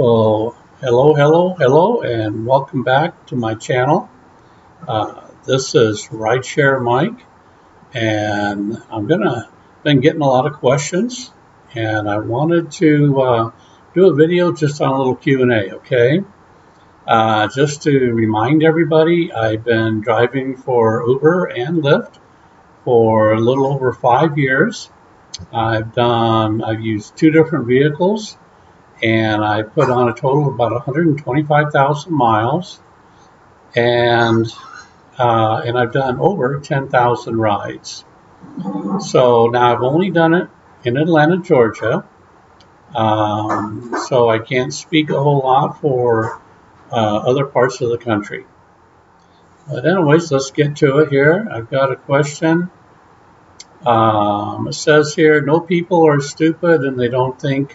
Well, hello, and welcome back to my channel. This is Rideshare Mike, and been getting a lot of questions, and I wanted to do a video just on a little Q&A. Okay, just to remind everybody, I've been driving for Uber and Lyft for a little over 5 years. I've used two different vehicles, and I put on a total of about 125,000 miles, and I've done over 10,000 rides. So now I've only done it in Atlanta, Georgia, so I can't speak a whole lot for other parts of the country. But anyways, let's get to it here. I've got a question. It says here, no people are stupid and they don't think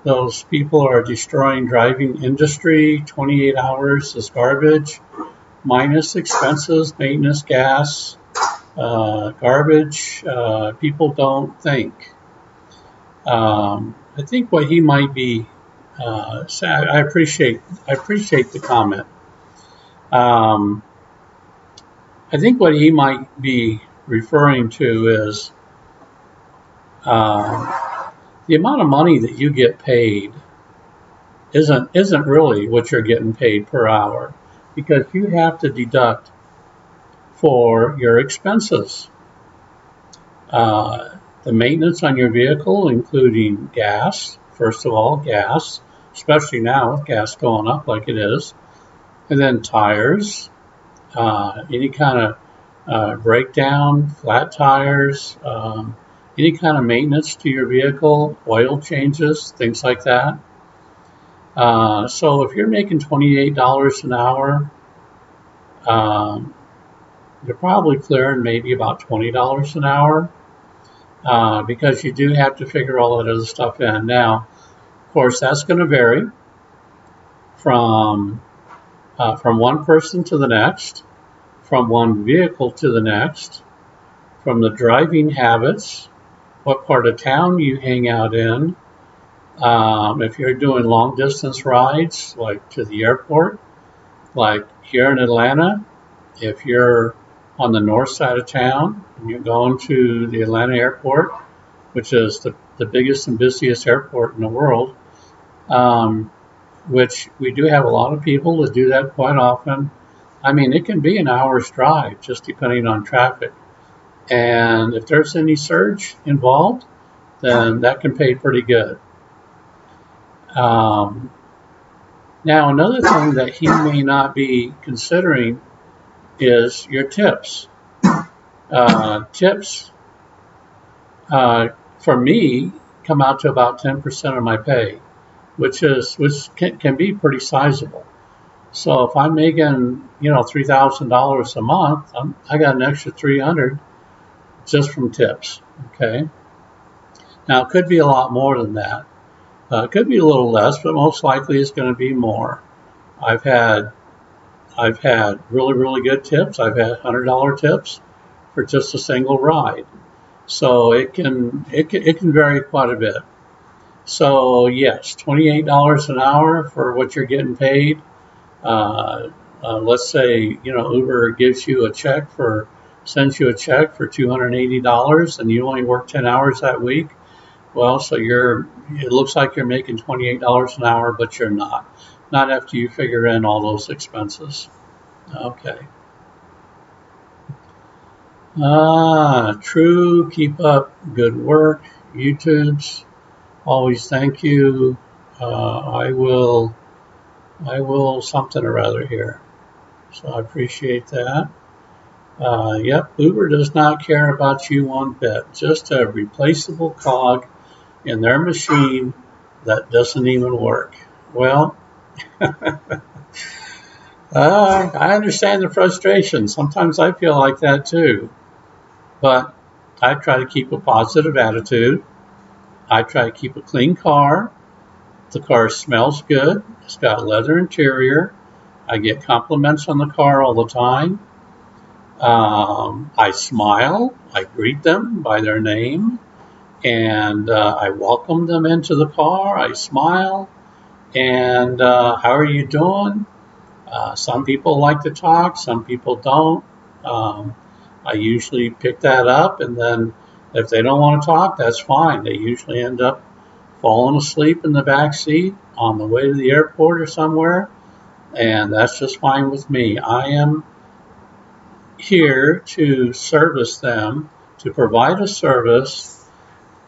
those people are destroying driving industry. 28 hours is garbage, minus expenses, maintenance, gas, garbage. People don't think. I think what he might be. I appreciate the comment. I think what he might be referring to is the amount of money that you get paid isn't really what you're getting paid per hour, because you have to deduct for your expenses. The maintenance on your vehicle, including gas, first of all, gas, especially now with gas going up like it is, and then tires, any kind of breakdown, flat tires, any kind of maintenance to your vehicle, oil changes, things like that. So if you're making $28 an hour, you're probably clearing maybe about $20 an hour, because you do have to figure all that other stuff in. Now, of course, that's going to vary from one person to the next, from one vehicle to the next, from the driving habits, what part of town you hang out in. If you're doing long distance rides, like to the airport, like here in Atlanta, if you're on the north side of town and you're going to the Atlanta airport, which is the biggest and busiest airport in the world, which we do have a lot of people that do that quite often. I mean, it can be an hour's drive, just depending on traffic. And if there's any surge involved, then that can pay pretty good. Now, another thing that he may not be considering is your tips. Tips, for me, come out to about 10% of my pay, which can be pretty sizable. So if I'm making, $3,000 a month, I got an extra $300 just from tips. Okay. Now it could be a lot more than that. It could be a little less, but most likely it's going to be more. I've had really, really good tips. I've had $100 tips for just a single ride. So it can vary quite a bit. So yes, $28 an hour for what you're getting paid. Let's say Uber sends you a check for $280, and you only work 10 hours that week. Well, so it looks like you're making $28 an hour, but you're not. Not after you figure in all those expenses. Okay. True. Keep up good work. YouTubes. Always thank you. I will something or other here. So I appreciate that. Yep, Uber does not care about you one bit. Just a replaceable cog in their machine that doesn't even work. Well, I understand the frustration. Sometimes I feel like that too. But I try to keep a positive attitude. I try to keep a clean car. The car smells good. It's got a leather interior. I get compliments on the car all the time. I smile. I greet them by their name. And I welcome them into the car. I smile. And how are you doing? Some people like to talk, some people don't. Um, I usually pick that up, and then if they don't want to talk, that's fine. They usually end up falling asleep in the back seat on the way to the airport or somewhere, and that's just fine with me. I am here to service them, to provide a service,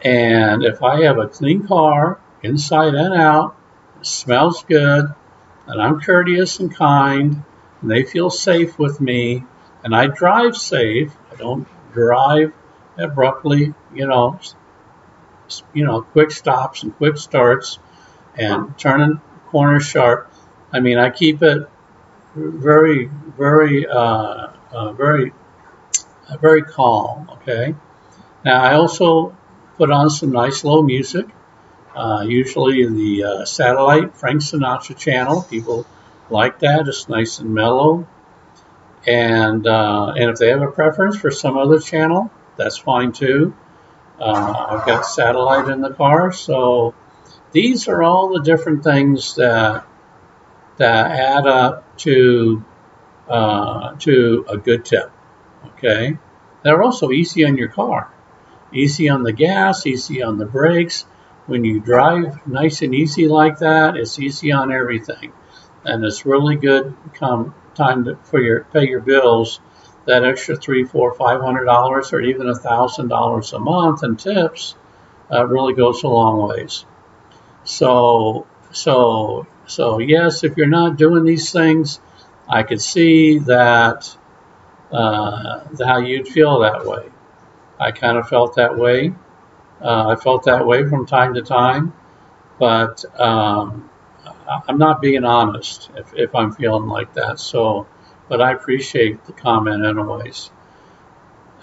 and if I have a clean car, inside and out, it smells good, and I'm courteous and kind, and they feel safe with me, and I drive safe. I don't drive abruptly, quick stops and quick starts and turning corners sharp. I mean, I keep it very, very, very calm. Okay. Now I also put on some nice low music. Usually the satellite Frank Sinatra channel. People like that. It's nice and mellow. And if they have a preference for some other channel, that's fine too. I've got satellite in the car, so these are all the different things that add up to a good tip. Okay, they're also easy on your car. Easy on the gas, easy on the brakes. When you drive nice and easy like that, it's easy on everything. And it's really good come time for pay your bills. That extra $300, $400, $500 or even $1,000 a month in tips really goes a long ways. So yes, if you're not doing these things, I could see that how you'd feel that way. I kind of felt that way. I felt that way from time to time, but I'm not being honest if I'm feeling like that. So, but I appreciate the comment anyways.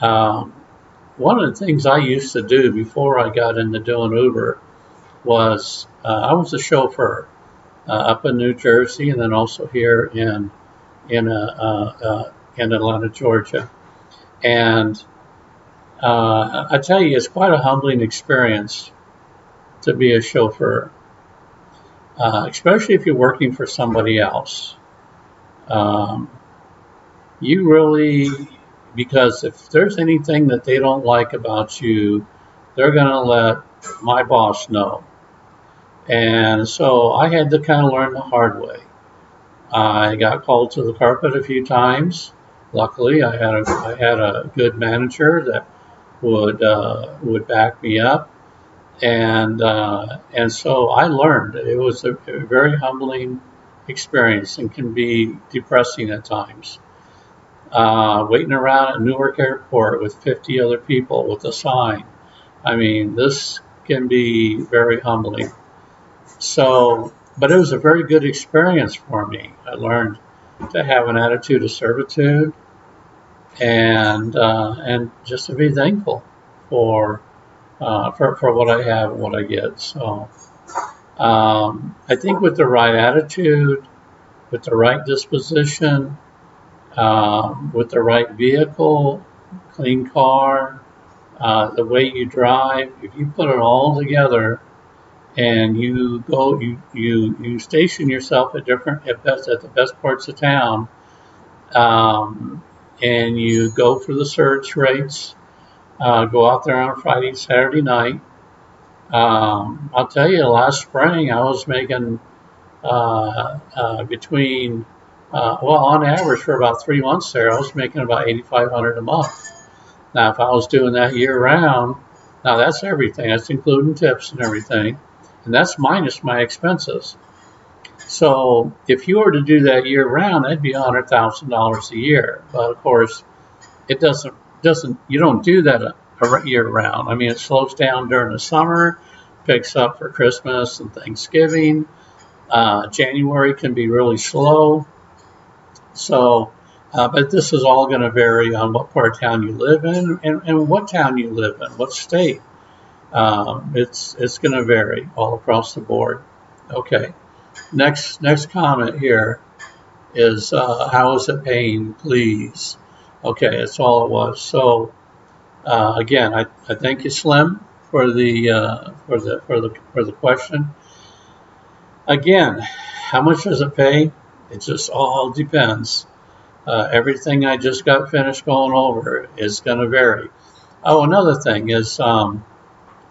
Um, One of the things I used to do before I got into doing Uber was I was a chauffeur up in New Jersey and then also here in Atlanta, Georgia. And I tell you, it's quite a humbling experience to be a chauffeur, especially if you're working for somebody else. Um, you really, because if there's anything that they don't like about you, they're going to let my boss know. And so I had to kind of learn the hard way. I got called to the carpet a few times. Luckily, I had a good manager that would back me up, and so I learned. It was a very humbling experience and can be depressing at times. Waiting around at Newark Airport with 50 other people with a sign. I mean, this can be very humbling. So, but it was a very good experience for me. I learned to have an attitude of servitude and just to be thankful for for what I have and what I get. So I think with the right attitude, with the right disposition, with the right vehicle, clean car, the way you drive, if you put it all together and you go, you station yourself at the best parts of town, um, and you go for the surge rates, go out there on a Friday, Saturday night. I'll tell you, last spring I was making between, well, on average for about 3 months there, I was making about 8,500 a month. Now, if I was doing that year round, now that's everything. That's including tips and everything, and that's minus my expenses. So if you were to do that year round, that'd be $100,000 a year. But of course, it doesn't you don't do that a year round. I mean, it slows down during the summer, picks up for Christmas and Thanksgiving. January can be really slow. So, but this is all going to vary on what part of town you live in and what town you live in, what state. It's going to vary all across the board. Okay. Next comment here is how is it paying, please? Okay, that's all it was. So again, I thank you, Slim, for the question. Again, how much does it pay? It just all depends. Everything I just got finished going over is going to vary. Oh, another thing is I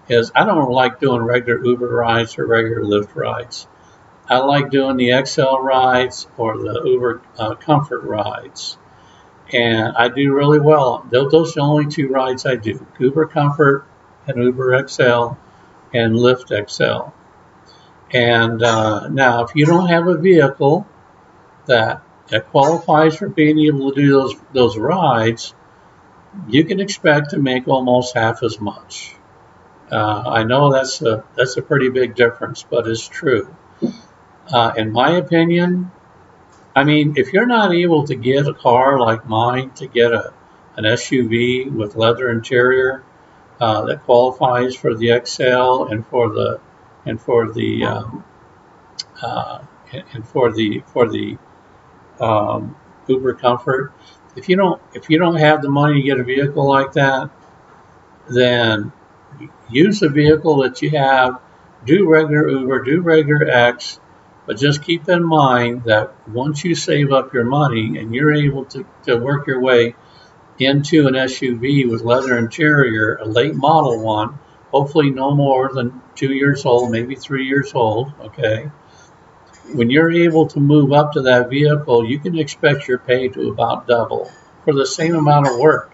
don't like doing regular Uber rides or regular Lyft rides. I like doing the XL rides or the Uber Comfort rides, and I do really well. Those are the only two rides I do: Uber Comfort and Uber XL and Lyft XL. And now, if you don't have a vehicle that qualifies for being able to do those rides, you can expect to make almost half as much. I know that's a pretty big difference, but it's true. In my opinion, I mean, if you're not able to get a car like mine, to get an SUV with leather interior that qualifies for the XL and for the uh, for the Uber Comfort, if you don't have the money to get a vehicle like that, then use the vehicle that you have, do regular Uber, do regular X, but just keep in mind that once you save up your money and you're able to work your way into an SUV with leather interior, a late model one, hopefully no more than 2 years old, maybe 3 years old, okay? When you're able to move up to that vehicle, you can expect your pay to about double for the same amount of work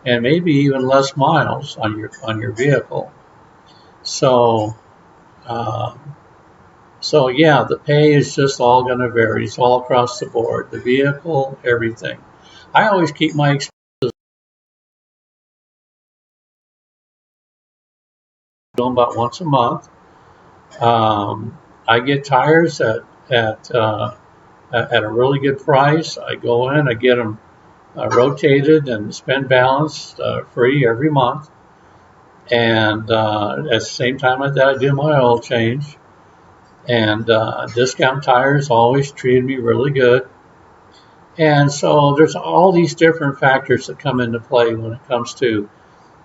and maybe even less miles on your vehicle. So, um, so yeah, the pay is just all going to vary. It's all across the board. The vehicle, everything. I always keep my expenses doing about once a month. I get tires at at a really good price. I go in, I get them rotated and spend balance free every month. And at the same time as that, I do my oil change. And Discount Tires always treated me really good. And so there's all these different factors that come into play when it comes to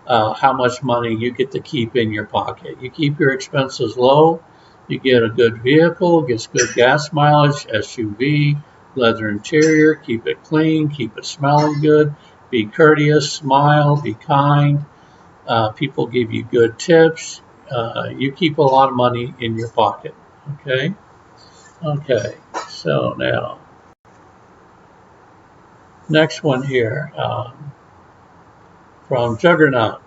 how much money you get to keep in your pocket. You keep your expenses low, you get a good vehicle, gets good gas mileage, SUV, leather interior, keep it clean, keep it smelling good, be courteous, smile, be kind. People give you good tips. You keep a lot of money in your pocket. Okay? Okay, so now, next one here from Juggernaut.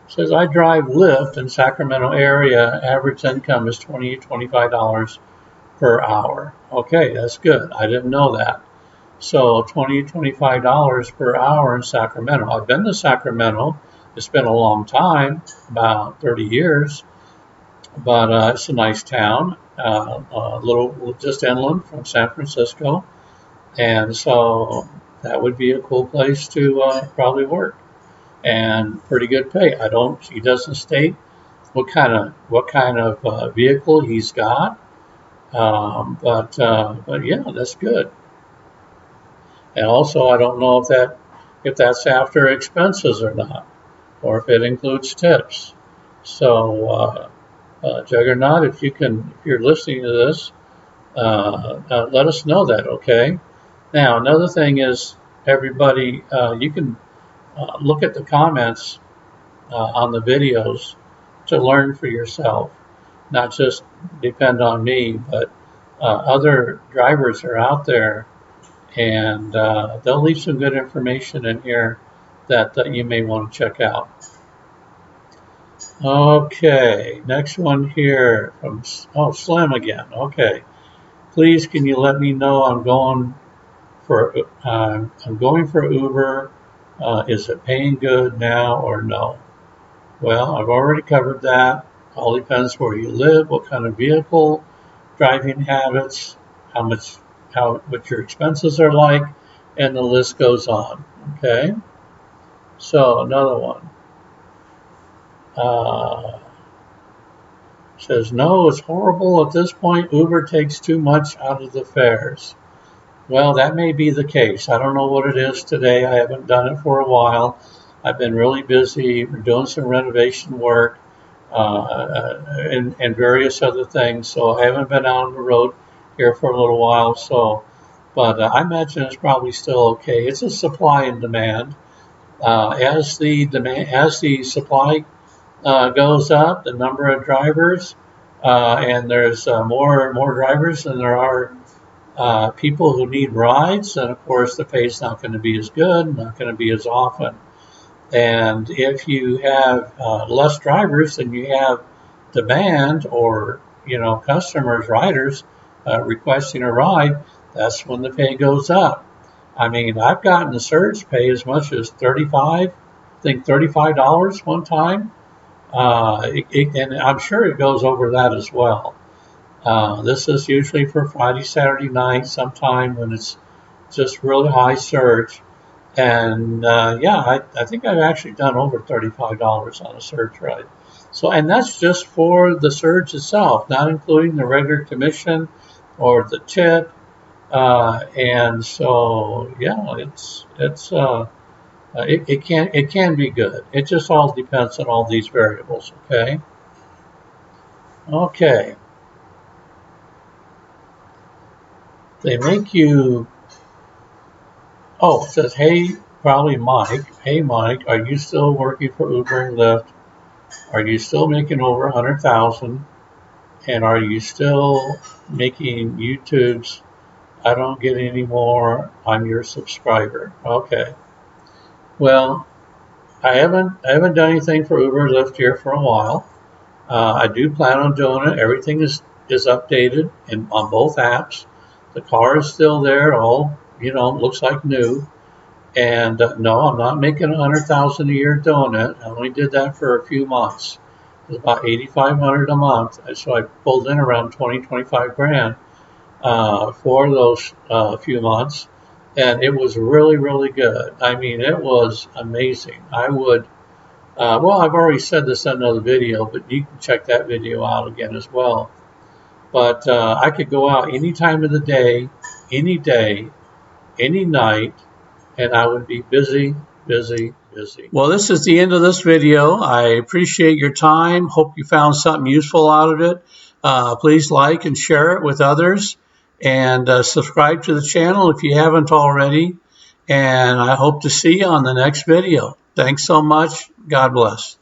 Says, I drive Lyft in Sacramento area. Average income is $20 to $25 per hour. Okay, that's good. I didn't know that. So $20 to $25 per hour in Sacramento. I've been to Sacramento. It's been a long time, about 30 years, but it's a nice town, a little just inland from San Francisco. And so that would be a cool place to probably work and pretty good pay. I don't. He doesn't state what kind of vehicle he's got, but yeah, that's good. And also, I don't know if that's after expenses or not, or if it includes tips. So, Juggernaut, if you're listening to this, let us know that. Okay. Now, another thing is, everybody, you can look at the comments on the videos to learn for yourself, not just depend on me, but other drivers are out there, and they'll leave some good information in here that you may want to check out. Okay, next one here from Slim again. Okay, please can you let me know I'm going for Uber. Is it paying good now or no? Well, I've already covered that. All depends where you live, what kind of vehicle, driving habits, how much, what your expenses are like, and the list goes on. Okay. So another one uh, says no, it's horrible at this point. Uber takes too much out of the fares. Well, that may be the case. I don't know what it is today. I haven't done it for a while. I've been really busy doing some renovation work. and various other things. So I haven't been out on the road here for a little while. So, but I imagine it's probably still okay. It's a supply and demand. As the supply goes up, the number of drivers, and there's more and more drivers than there are people who need rides, and of course the pay's not going to be as good, not going to be as often. And if you have less drivers than you have demand, or customers, riders requesting a ride, that's when the pay goes up. I mean, I've gotten the surge pay as much as $35 one time, and I'm sure it goes over that as well. This is usually for Friday, Saturday night, sometime when it's just really high surge. And yeah, I think I've actually done over $35 on a surge ride. So, and that's just for the surge itself, not including the regular commission or the tip. And so, yeah, it can be good. It just all depends on all these variables. Okay. Okay. They make you. Oh, it says, hey, probably Mike. Hey, Mike, are you still working for Uber and Lyft? Are you still making over 100,000? And are you still making YouTubes? I don't get any more. I'm your subscriber. Okay. Well, I haven't done anything for Uber or Lyft here for a while. I do plan on doing it. Everything is updated on both apps. The car is still there. All looks like new. And no, I'm not making 100,000 a year doing it. I only did that for a few months. It was about 8,500 a month. So I pulled in around 25 grand for those few months, and it was really, really good. I mean, it was amazing. I would. Well, I've already said this in another video, but you can check that video out again as well. But I could go out any time of the day, any night, and I would be busy, busy, busy. Well, this is the end of this video. I appreciate your time. Hope you found something useful out of it. Please like and share it with others, and subscribe to the channel if you haven't already. And I hope to see you on the next video. Thanks so much. God bless.